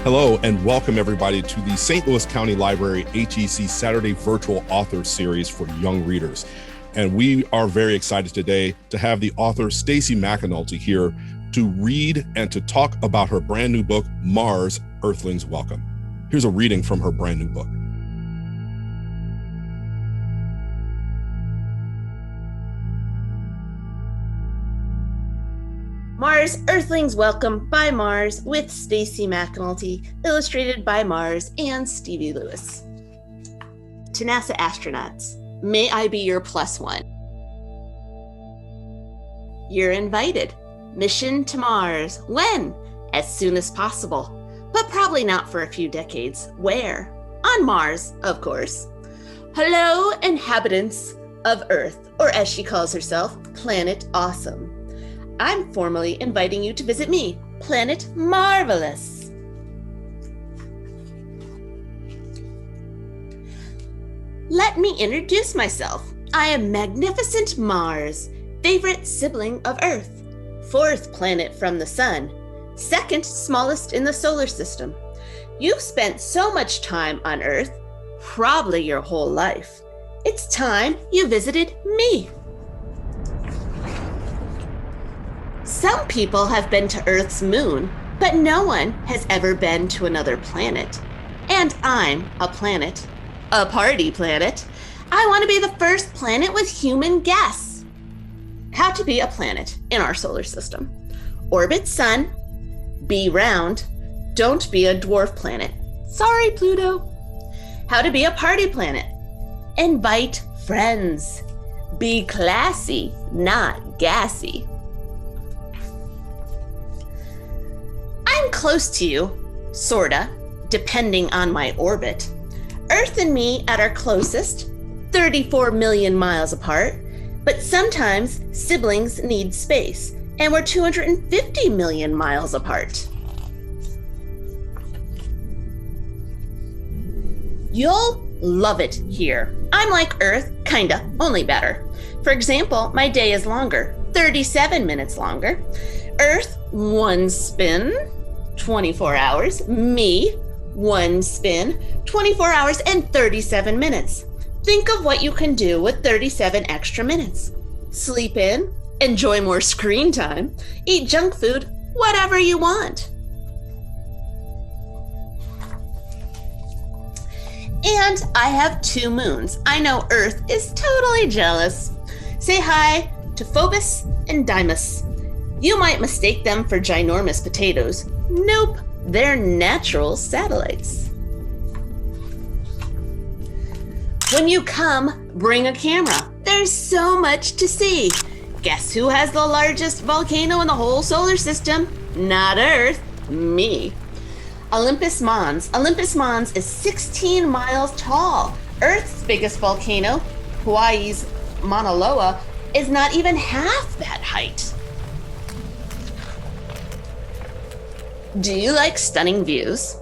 Hello and welcome everybody to the St. Louis County Library HEC Saturday Virtual Author Series for young readers. And we are very excited today to have the author Stacy McAnulty here to read and to talk about her brand new book, Mars, Earthlings Welcome. Here's a reading from her brand new book. Mars, Earthlings Welcome by Mars with Stacy McAnulty, illustrated by Mars and Stevie Lewis. To NASA astronauts, may I be your +1. You're invited. Mission to Mars. When? As soon as possible. But probably not for a few decades. Where? On Mars, of course. Hello, inhabitants of Earth, or as she calls herself, Planet Awesome. I'm formally inviting you to visit me, Planet Marvelous. Let me introduce myself. I am Magnificent Mars, favorite sibling of Earth, 4th planet from the Sun, 2nd smallest in the solar system. You've spent so much time on Earth, probably your whole life. It's time you visited me. Some people have been to Earth's moon, but no one has ever been to another planet. And I'm a planet, a party planet. I want to be the first planet with human guests. How to be a planet in our solar system. Orbit Sun, be round, don't be a dwarf planet. Sorry, Pluto. How to be a party planet. Invite friends. Be classy, not gassy. I'm close to you, sorta, depending on my orbit. Earth and me at our closest, 34 million miles apart, but sometimes siblings need space, and we're 250 million miles apart. You'll love it here. I'm like Earth, kinda, only better. For example, my day is longer, 37 minutes longer. Earth, 1 spin, 24 hours. Me, 1 spin, 24 hours and 37 minutes. Think of what you can do with 37 extra minutes. Sleep in, enjoy more screen time, eat junk food, whatever you want. And I have 2 moons. I know Earth is totally jealous. Say hi to Phobos and Deimos. You might mistake them for ginormous potatoes. Nope, they're natural satellites. When you come, bring a camera. There's so much to see. Guess who has the largest volcano in the whole solar system? Not Earth, me. Olympus Mons. Olympus Mons is 16 miles tall. Earth's biggest volcano, Hawaii's Mauna Loa, is not even half that height. Do you like stunning views?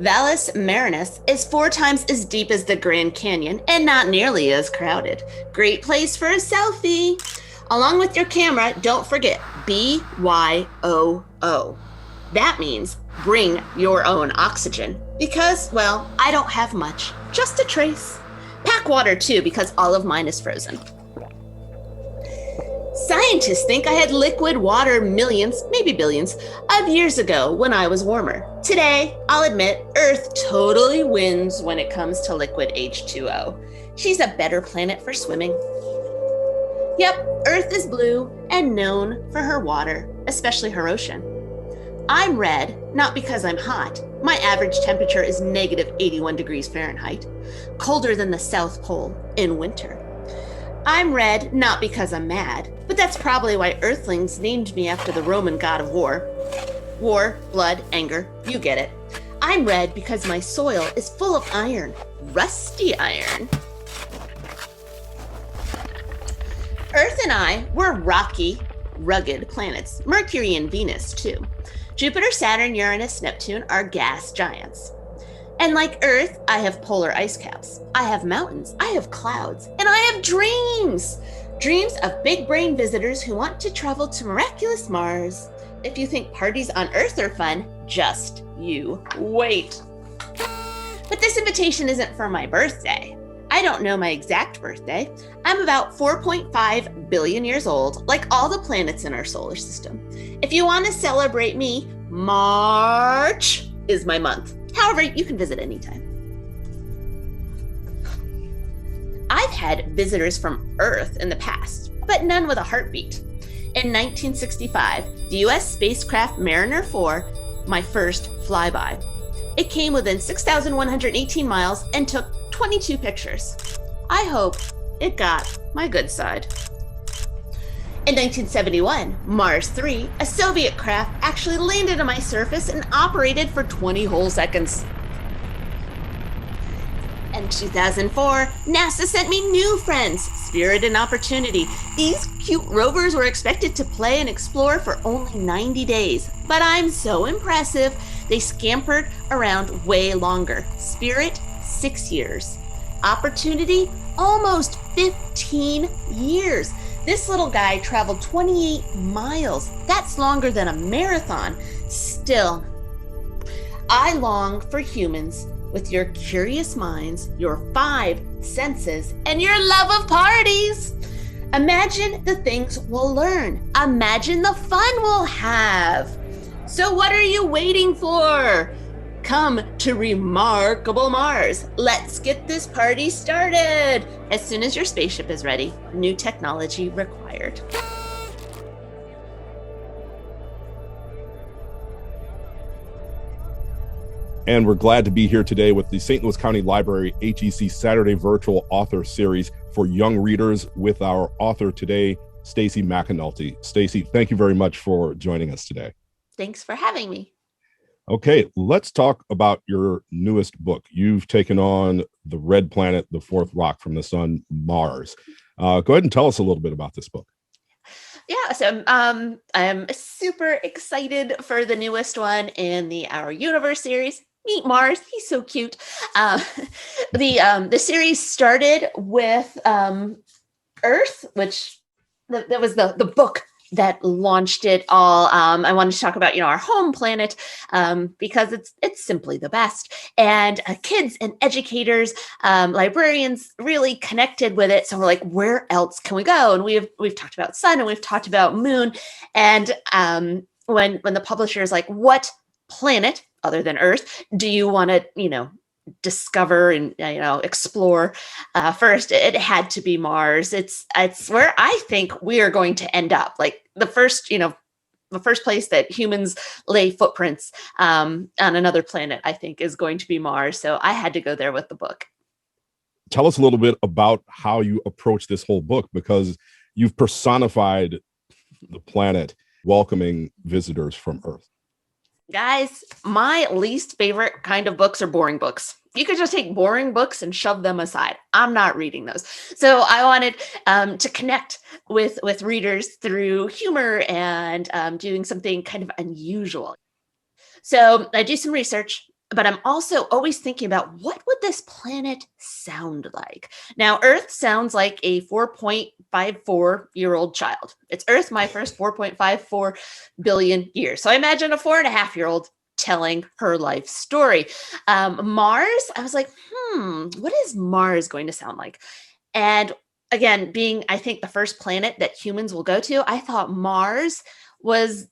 Valles Marineris is 4 times as deep as the Grand Canyon and not nearly as crowded. Great place for a selfie. Along with your camera, don't forget BYOO. That means bring your own oxygen because, well, I don't have much, just a trace. Pack water too because all of mine is frozen. Scientists think I had liquid water millions, maybe billions, of years ago when I was warmer. Today, I'll admit, Earth totally wins when it comes to liquid H2O. She's a better planet for swimming. Yep, Earth is blue and known for her water, especially her ocean. I'm red, not because I'm hot. My average temperature is negative 81 degrees Fahrenheit, colder than the South Pole in winter. I'm red, not because I'm mad, but that's probably why Earthlings named me after the Roman god of war. War, blood, anger, you get it. I'm red because my soil is full of iron, rusty iron. Earth and I were rocky, rugged planets, Mercury and Venus too. Jupiter, Saturn, Uranus, Neptune are gas giants. And like Earth, I have polar ice caps. I have mountains, I have clouds, and I have dreams. Dreams of big brain visitors who want to travel to miraculous Mars. If you think parties on Earth are fun, just you wait. But this invitation isn't for my birthday. I don't know my exact birthday. I'm about 4.5 billion years old, like all the planets in our solar system. If you want to celebrate me, March is my month. However, you can visit anytime. I've had visitors from Earth in the past, but none with a heartbeat. In 1965, the US spacecraft Mariner 4, my first flyby. It came within 6,118 miles and took 22 pictures. I hope it got my good side. In 1971, Mars 3, a Soviet craft, actually landed on my surface and operated for 20 whole seconds. In 2004, NASA sent me new friends, Spirit and Opportunity. These cute rovers were expected to play and explore for only 90 days, but I'm so impressive, they scampered around way longer. Spirit, 6 years. Opportunity, almost 15 years. This little guy traveled 28 miles. That's longer than a marathon. Still, I long for humans with your curious minds, your 5 senses, and your love of parties. Imagine the things we'll learn. Imagine the fun we'll have. So what are you waiting for? Come to Remarkable Mars. Let's get this party started. As soon as your spaceship is ready, new technology required. And we're glad to be here today with the St. Louis County Library HEC Saturday Virtual Author Series for young readers with our author today, Stacy McAnulty. Stacy, thank you very much for joining us today. Thanks for having me. Okay, let's talk about your newest book. You've taken on the red planet, the fourth rock from the sun, Mars. Go ahead and tell us a little bit about this book. Yeah, so I'm super excited for the newest one in the Our Universe series. Meet Mars. He's so cute. The series started with Earth, which that was the book that launched it all. I wanted to talk about, our home planet, because it's simply the best. And kids and educators, librarians really connected with it. So we're like, where else can we go? And we've talked about sun and we've talked about moon. And when the publisher is like, what planet other than Earth do you want to, discover and explore first, it had to be Mars. It's where I think we are going to end up. Like the first place that humans lay footprints on another planet, I think, is going to be Mars. So I had to go there with the book. Tell us a little bit about how you approach this whole book, because you've personified the planet welcoming visitors from Earth. Guys, my least favorite kind of books are boring books. You could just take boring books and shove them aside. I'm not reading those. So I wanted to connect with readers through humor and doing something kind of unusual. So I do some research, but I'm also always thinking about what would this planet sound like? Now, Earth sounds like a 4.54-year-old child. It's Earth, my first 4.54 billion years. So I imagine a 4.5-year-old telling her life story. Mars, I was like, what is Mars going to sound like? And again, being, I think, the first planet that humans will go to, I thought Mars was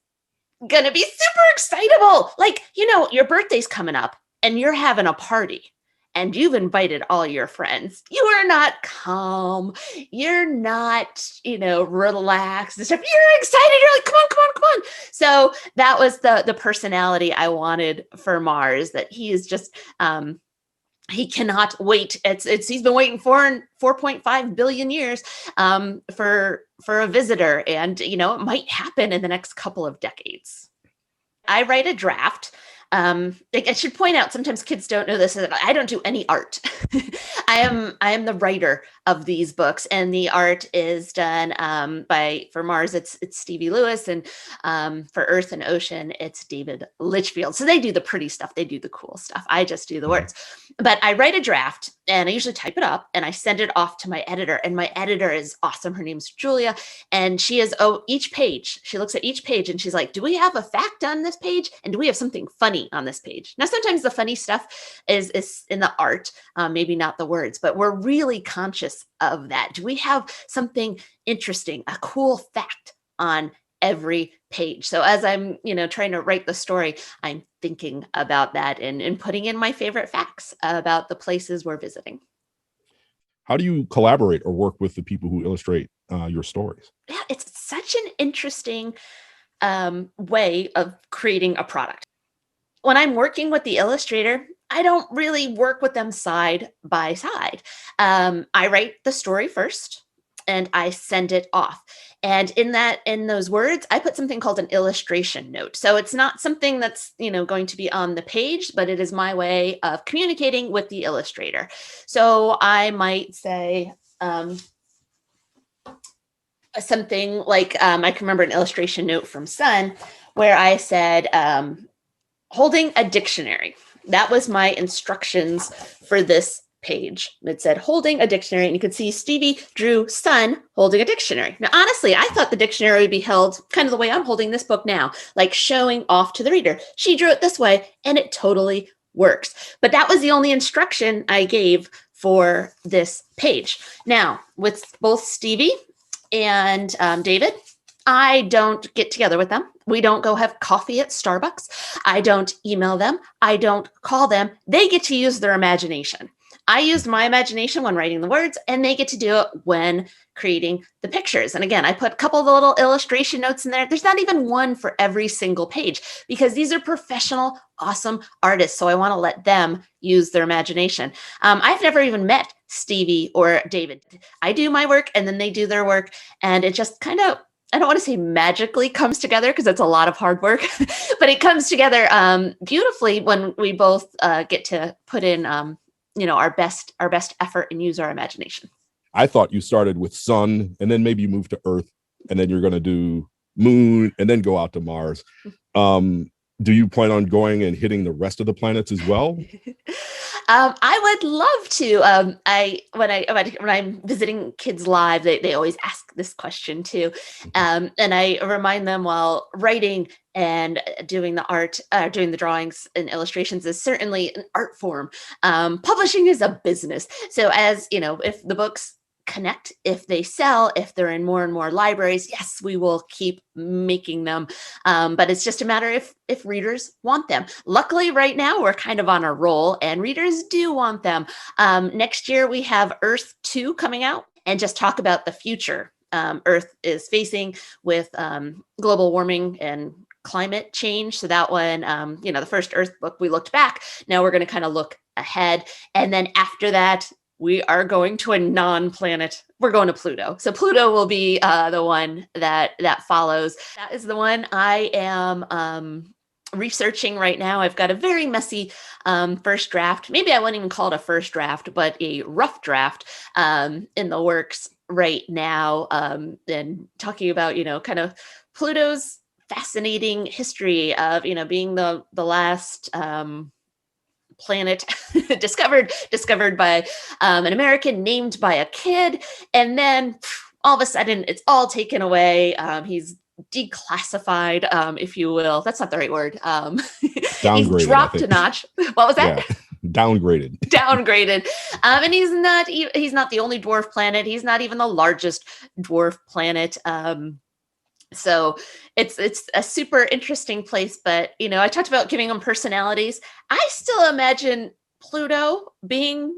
going to be super excitable. Like, your birthday's coming up and you're having a party and you've invited all your friends. You are not calm. You're not, relaxed and stuff. You're excited. You're like, come on. So that was the personality I wanted for Mars, that he is just, he cannot wait. He's been waiting for 4.5 billion years for a visitor. And, it might happen in the next couple of decades. I write a draft. I should point out, sometimes kids don't know this, that I don't do any art. I am the writer of these books, and the art is done for Mars, it's Stevie Lewis, and for Earth and Ocean, it's David Litchfield. So they do the pretty stuff, they do the cool stuff. I just do the words. But I write a draft, and I usually type it up, and I send it off to my editor. And my editor is awesome. Her name's Julia, and she is each page. She looks at each page, and she's like, "Do we have a fact on this page? And do we have something funny on this page?" Now, sometimes the funny stuff is in the art, maybe not the words, but we're really conscious of that. Do we have something interesting, a cool fact on every page? So as I'm, trying to write the story, I'm thinking about that and putting in my favorite facts about the places we're visiting. How do you collaborate or work with the people who illustrate your stories? Yeah, it's such an interesting way of creating a product. When I'm working with the illustrator, I don't really work with them side by side. I write the story first, and I send it off. And in those words, I put something called an illustration note. So it's not something that's, going to be on the page, but it is my way of communicating with the illustrator. So I might say something like, I can remember an illustration note from Sun where I said, holding a dictionary. That was my instructions for this page. It said holding a dictionary, and you could see Stevie drew Sun holding a dictionary. Now, honestly, I thought the dictionary would be held kind of the way I'm holding this book now, like showing off to the reader. She drew it this way, and it totally works. But that was the only instruction I gave for this page. Now, with both Stevie and David, I don't get together with them. We don't go have coffee at Starbucks. I don't email them. I don't call them. They get to use their imagination. I used my imagination when writing the words, and they get to do it when creating the pictures. And again, I put a couple of the little illustration notes in there. There's not even one for every single page because these are professional, awesome artists. So I want to let them use their imagination. I've never even met Stevie or David. I do my work, and then they do their work. And it just kind of, I don't want to say magically comes together because it's a lot of hard work, but it comes together beautifully when we both get to put in, our best effort and use our imagination. I thought you started with Sun, and then maybe you move to Earth, and then you're going to do Moon, and then go out to Mars. Do you plan on going and hitting the rest of the planets as well? I would love to. When I'm visiting kids live, they always ask this question too, and I remind them while writing and doing the art, doing the drawings and illustrations is certainly an art form. Publishing is a business, so as if the books connect, if they sell, if they're in more and more libraries, yes, we will keep making them. But it's just a matter if readers want them. Luckily, right now, we're kind of on a roll and readers do want them. Next year, we have Earth 2 coming out, and just talk about the future Earth is facing with global warming and climate change. So that one, the first Earth book, we looked back. Now we're going to kind of look ahead. And then after that, we are going to a non-planet. We're going to Pluto. So Pluto will be the one that follows. That is the one I am researching right now. I've got a very messy first draft. Maybe I wouldn't even call it a first draft, but a rough draft in the works right now. And talking about, kind of Pluto's fascinating history of, being the last planet discovered by an American, named by a kid, and then all of a sudden it's all taken away. He's declassified, if you will. That's not the right word. Downgraded. He's dropped a notch. What was that? Yeah. Downgraded. And he's not the only dwarf planet. He's not even the largest dwarf planet. So it's a super interesting place, but I talked about giving them personalities. I still imagine Pluto being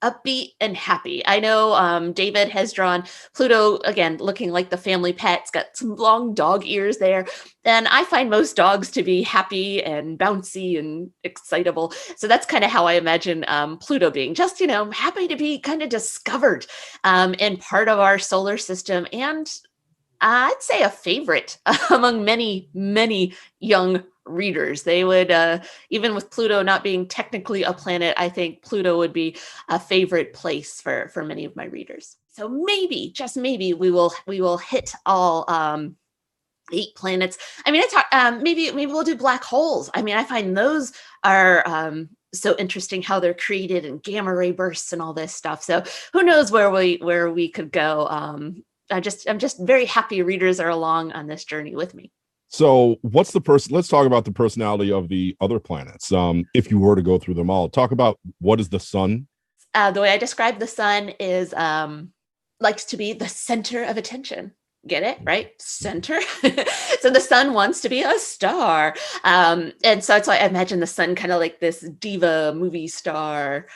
upbeat and happy. I know David has drawn Pluto, again, looking like the family pet. It's got some long dog ears there. And I find most dogs to be happy and bouncy and excitable. So that's kind of how I imagine Pluto being, just, happy to be kind of discovered and part of our solar system, and I'd say a favorite among many, many young readers. They would, even with Pluto not being technically a planet, I think Pluto would be a favorite place for many of my readers. So maybe, just maybe, we will hit all 8 planets. I mean, maybe we'll do black holes. I mean, I find those are so interesting, how they're created and gamma ray bursts and all this stuff. So who knows where we could go. I'm just very happy readers are along on this journey with me. So let's talk about the personality of the other planets. If you were to go through them all, talk about what is the sun. The way I describe the sun is likes to be the center of attention. Get it? Right? Center. So the sun wants to be a star. And so it's like, I imagine the sun kind of like this diva movie star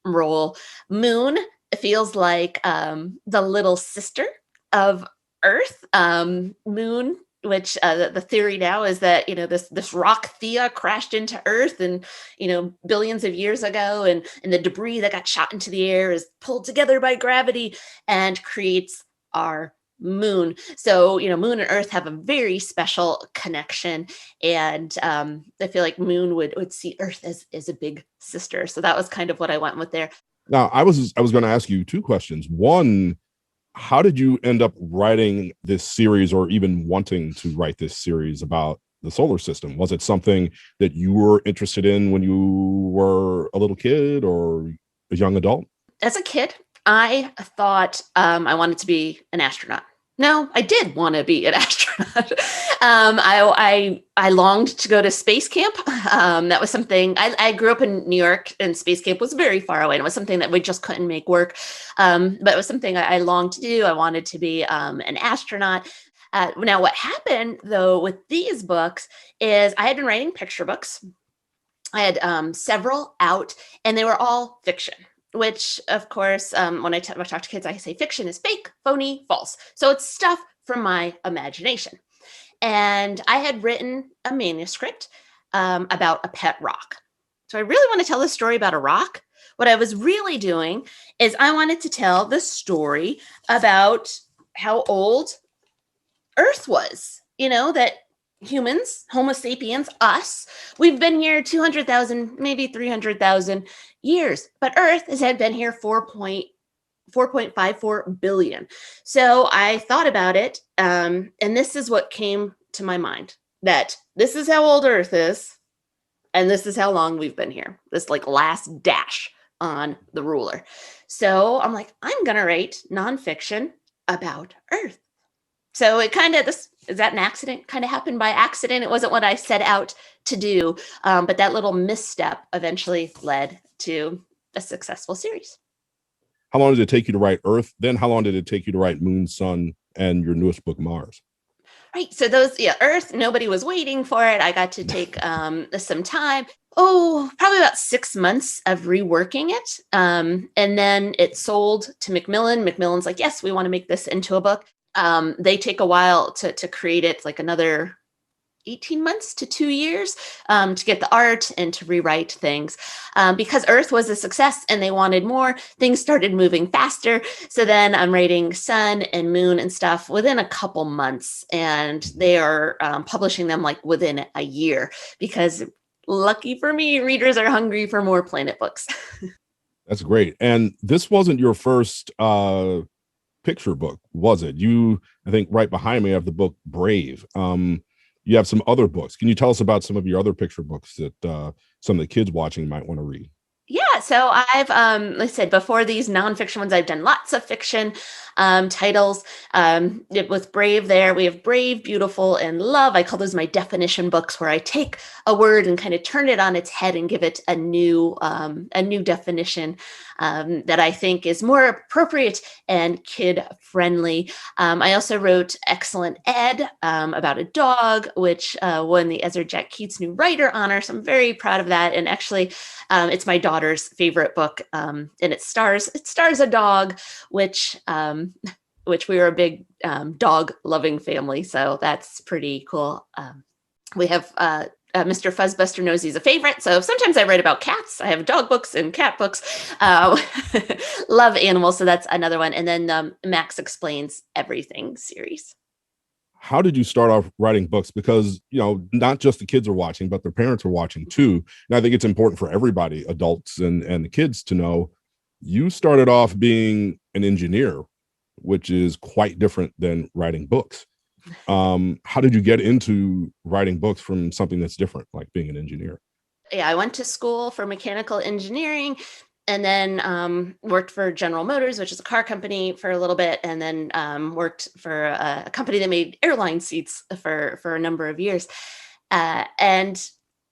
role. Moon feels like the little sister of Earth. Moon, which the theory now is that, this rock Thea crashed into Earth and, billions of years ago, and the debris that got shot into the air is pulled together by gravity and creates our moon. So, Moon and Earth have a very special connection. And I feel like Moon would see Earth as a big sister. So that was kind of what I went with there. Now, I was going to ask you 2 questions. One, how did you end up writing this series, or even wanting to write this series about the solar system? Was it something that you were interested in when you were a little kid or a young adult? As a kid, I thought I wanted to be an astronaut. No, I did want to be an astronaut. I longed to go to space camp. That was something I grew up in New York, and space camp was very far away. And it was something that we just couldn't make work. But it was something I longed to do. I wanted to be an astronaut. Now, what happened though with these books is I had been writing picture books. I had several out, and they were all fiction. Which, of course, when I talk to kids, I say fiction is fake, phony, false. So it's stuff from my imagination. And I had written a manuscript about a pet rock. So I really want to tell this story about a rock. What I was really doing is I wanted to tell the story about how old Earth was. That humans, Homo sapiens, us, we've been here 200,000, maybe 300,000 years, but Earth has been here 4.54 billion. So I thought about it, and this is what came to my mind, that this is how old Earth is, and this is how long we've been here, this like last dash on the ruler. So I'm like, I'm going to write nonfiction about Earth. So it kind of, is that an accident? Kind of happened by accident. It wasn't what I set out to do, but that little misstep eventually led to a successful series. How long did it take you to write Earth? Then how long did it take you to write Moon, Sun, and your newest book, Mars? Right. So Earth, nobody was waiting for it. I got to take some time. Probably about 6 months of reworking it. And then it sold to Macmillan. Macmillan's like, yes, we want to make this into a book. They take a while to create it, like another 18 months to 2 years to get the art and to rewrite things. Because Earth was a success and they wanted more, things started moving faster. So then I'm writing Sun and Moon and stuff within a couple months, and they are publishing them like within a year, because lucky for me, readers are hungry for more planet books. That's great. And this wasn't your first picture book, was it? I think right behind me, I have the book Brave. You have some other books. Can you tell us about some of your other picture books that some of the kids watching might want to read? Yeah, so I've, like I said, before these nonfiction ones, I've done lots of fiction titles. With Brave there, we have Brave, Beautiful, and Love. I call those my definition books, where I take a word and kind of turn it on its head and give it a new definition that I think is more appropriate and kid-friendly. I also wrote Excellent Ed about a dog, which won the Ezra Jack Keats New Writer Honor. So I'm very proud of that. And actually, it's my daughter's favorite book, and it stars a dog, which we are a big dog loving family. So that's pretty cool. We have Mr. Fuzzbuster Nosy is a favorite. So sometimes I write about cats. I have dog books and cat books. Love animals. So that's another one. And then Max Explains Everything series. How did you start off writing books? Because, not just the kids are watching, but their parents are watching too. And I think it's important for everybody, adults and the kids, to know you started off being an engineer, which is quite different than writing books. How did you get into writing books from something that's different, like being an engineer? Yeah, I went to school for mechanical engineering and then worked for General Motors, which is a car company, for a little bit, and then worked for a company that made airline seats for a number of years. That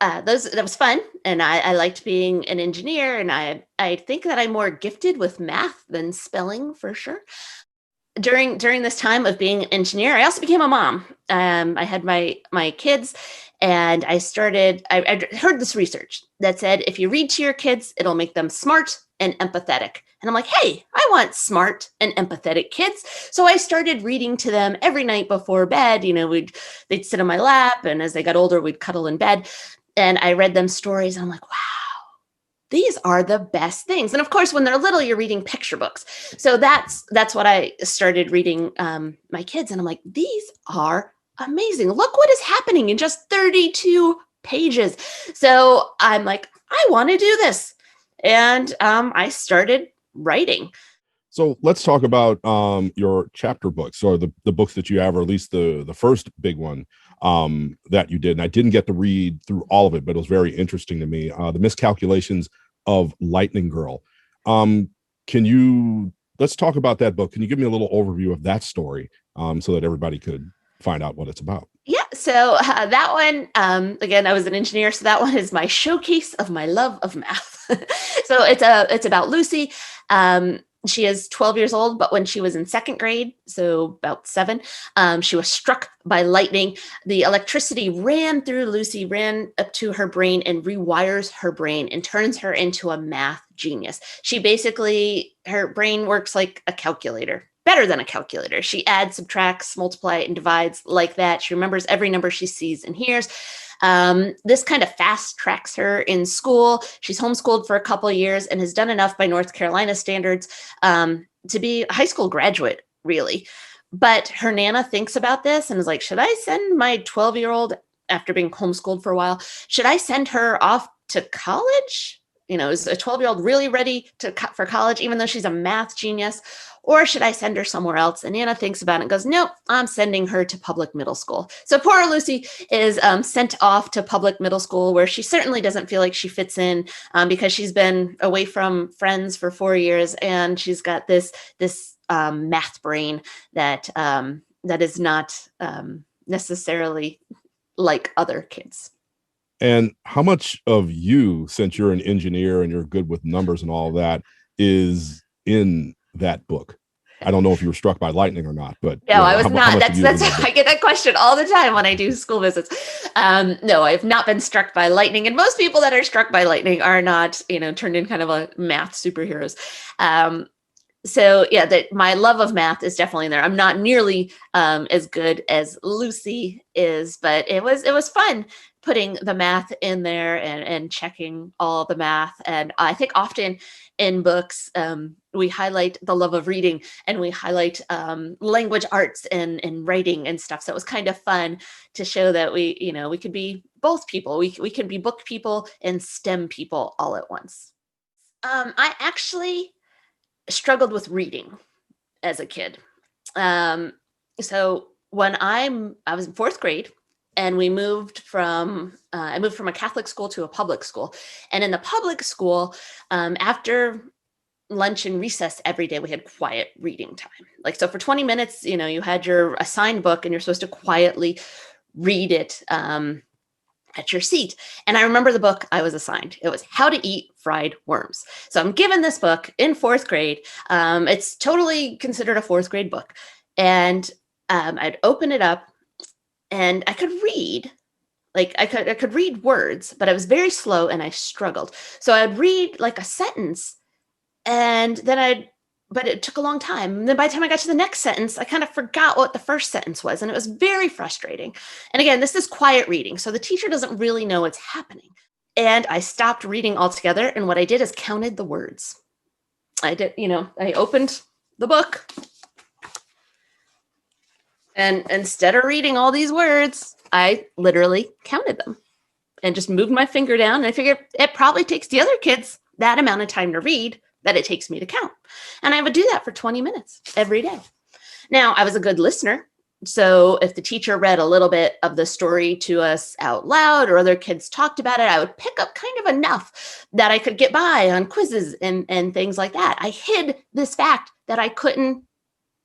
was fun, and I liked being an engineer, and I think that I'm more gifted with math than spelling, for sure. During this time of being an engineer, I also became a mom. I had my kids, and I heard this research that said, if you read to your kids, it'll make them smart and empathetic. And I'm like, hey, I want smart and empathetic kids. So I started reading to them every night before bed. They'd sit on my lap, and as they got older, we'd cuddle in bed. And I read them stories, and I'm like, wow, these are the best things. And of course, when they're little, you're reading picture books. So that's what I started reading my kids. And I'm like, these are amazing. Look what is happening in just 32 pages. So I'm like, I want to do this. And I started writing. So let's talk about your chapter books, or the books that you have, or at least the first big one that you did. And I didn't get to read through all of it, but it was very interesting to me. The Miscalculations of Lightning Girl. Let's talk about that book. Can you give me a little overview of that story so that everybody could find out what it's about? Yeah. So that one, again, I was an engineer. So that one is my showcase of my love of math. So it's about Lucy. She is 12 years old, but when she was in second grade, so about 7, she was struck by lightning. The electricity ran through Lucy, ran up to her brain, and rewires her brain and turns her into a math genius. Her brain works like a calculator, better than a calculator. She adds, subtracts, multiplies, and divides like that. She remembers every number she sees and hears. This kind of fast tracks her in school. She's homeschooled for a couple of years and has done enough by North Carolina standards to be a high school graduate, really. But her Nana thinks about this and is like, should I send my 12-year-old, after being homeschooled for a while, should I send her off to college? Is a 12-year-old really ready for college, even though she's a math genius? Or should I send her somewhere else? And Nana thinks about it and goes, nope, I'm sending her to public middle school. So poor Lucy is sent off to public middle school, where she certainly doesn't feel like she fits in because she's been away from friends for 4 years, and she's got this math brain that is not necessarily like other kids. And how much of you, since you're an engineer and you're good with numbers and all that, is in that book? I don't know if you were struck by lightning or not, but no, I was not. That's I get that question all the time when I do school visits. No, I've not been struck by lightning, and most people that are struck by lightning are not, turned in kind of a math superheroes. So yeah, my love of math is definitely there. I'm not nearly as good as Lucy is, but it was fun putting the math in there and checking all the math. And I think often in books, we highlight the love of reading, and we highlight language arts and writing and stuff. So it was kind of fun to show that we could be both people. We can be book people and STEM people all at once. I actually struggled with reading as a kid. So when I was in 4th grade, and we moved from a Catholic school to a public school. And in the public school, after lunch and recess every day, we had quiet reading time. So for 20 minutes, you had your assigned book, and you're supposed to quietly read it at your seat. And I remember the book I was assigned. It was How to Eat Fried Worms. So I'm given this book in 4th grade. It's totally considered a 4th grade book. And I'd open it up, and I could read, I could read words, but I was very slow and I struggled. So I'd read like a sentence, and then I'd but it took a long time. And then by the time I got to the next sentence, I kind of forgot what the first sentence was. And it was very frustrating. And again, this is quiet reading. So the teacher doesn't really know what's happening. And I stopped reading altogether. And what I did is counted the words. I opened the book. And instead of reading all these words, I literally counted them and just moved my finger down. And I figured it probably takes the other kids that amount of time to read that it takes me to count. And I would do that for 20 minutes every day. Now, I was a good listener. So if the teacher read a little bit of the story to us out loud or other kids talked about it, I would pick up kind of enough that I could get by on quizzes and things like that. I hid this fact that I couldn't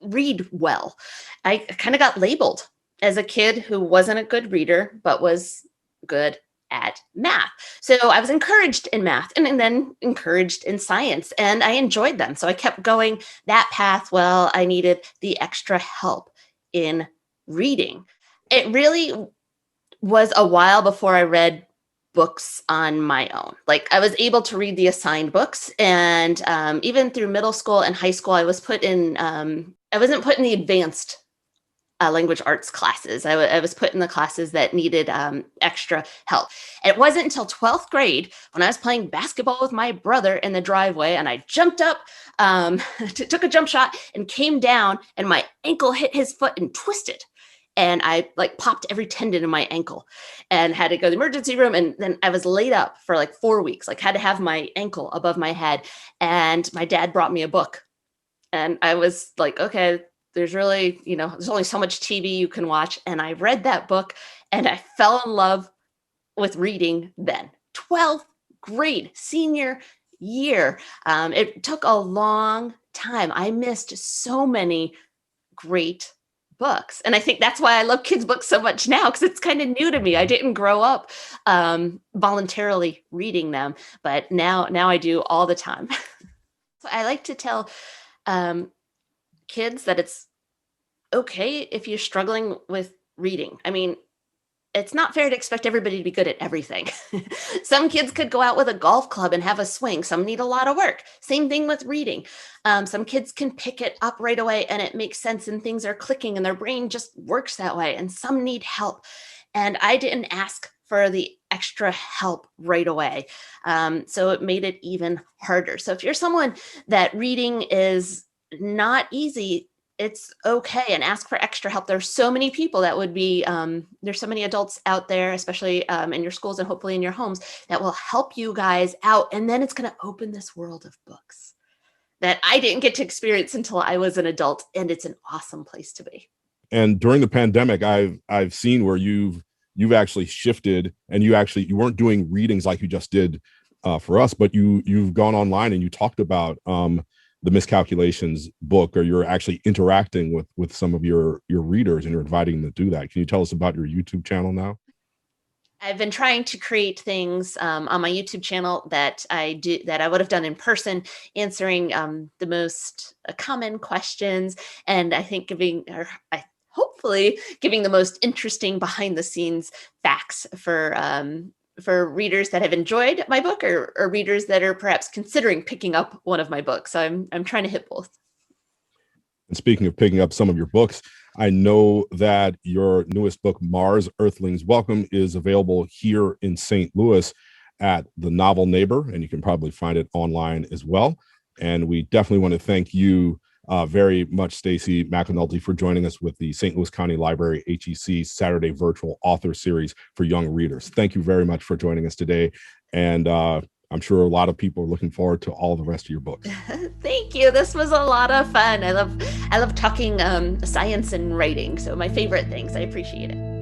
read well. I kind of got labeled as a kid who wasn't a good reader, but was good at math. So I was encouraged in math and then encouraged in science, and I enjoyed them. So I kept going that path. Well, I needed the extra help in reading. It really was a while before I read books on my own. Like I was able to read the assigned books, and even through middle school and high school, I was put in, I wasn't put in the advanced language arts classes. I was put in the classes that needed extra help. And it wasn't until 12th grade when I was playing basketball with my brother in the driveway, and I jumped up, took a jump shot and came down, and my ankle hit his foot and twisted. And I popped every tendon in my ankle and had to go to the emergency room. And then I was laid up for 4 weeks, had to have my ankle above my head. And my dad brought me a book. And I was like, okay, there's really, there's only so much TV you can watch. And I read that book and I fell in love with reading then. 12th grade, senior year. It took a long time. I missed so many great books. And I think that's why I love kids' books so much now, because it's kind of new to me. I didn't grow up voluntarily reading them, but now I do all the time. So I like to tell kids that it's okay if you're struggling with reading. I mean, it's not fair to expect everybody to be good at everything. Some kids could go out with a golf club and have a swing. Some need a lot of work. Same thing with reading. Some kids can pick it up right away and it makes sense and things are clicking and their brain just works that way. And some need help. And I didn't ask for the extra help right away. So it made it even harder. So if you're someone that reading is not easy, it's okay, and ask for extra help. There's so many people that would be, there's so many adults out there, especially in your schools and hopefully in your homes, that will help you guys out. And then it's going to open this world of books that I didn't get to experience until I was an adult. And it's an awesome place to be. And during the pandemic, I've seen where you've actually shifted, and you weren't doing readings like you just did for us, but you've gone online and you talked about the Miscalculations book, or you're actually interacting with some of your readers and you're inviting them to do that. Can you tell us about your YouTube channel now? I've been trying to create things on my YouTube channel that I would have done in person, answering the most common questions, and I think hopefully giving the most interesting behind the scenes facts for readers that have enjoyed my book or readers that are perhaps considering picking up one of my books. So I'm trying to hit both. And speaking of picking up some of your books, I know that your newest book, Mars, Earthlings Welcome, is available here in St. Louis at the Novel Neighbor, and you can probably find it online as well. And we definitely want to thank you very much, Stacy McAnulty, for joining us with the St. Louis County Library HEC Saturday Virtual Author Series for young readers. Thank you very much for joining us today. And I'm sure a lot of people are looking forward to all the rest of your books. Thank you. This was a lot of fun. I love talking science and writing. So my favorite things. I appreciate it.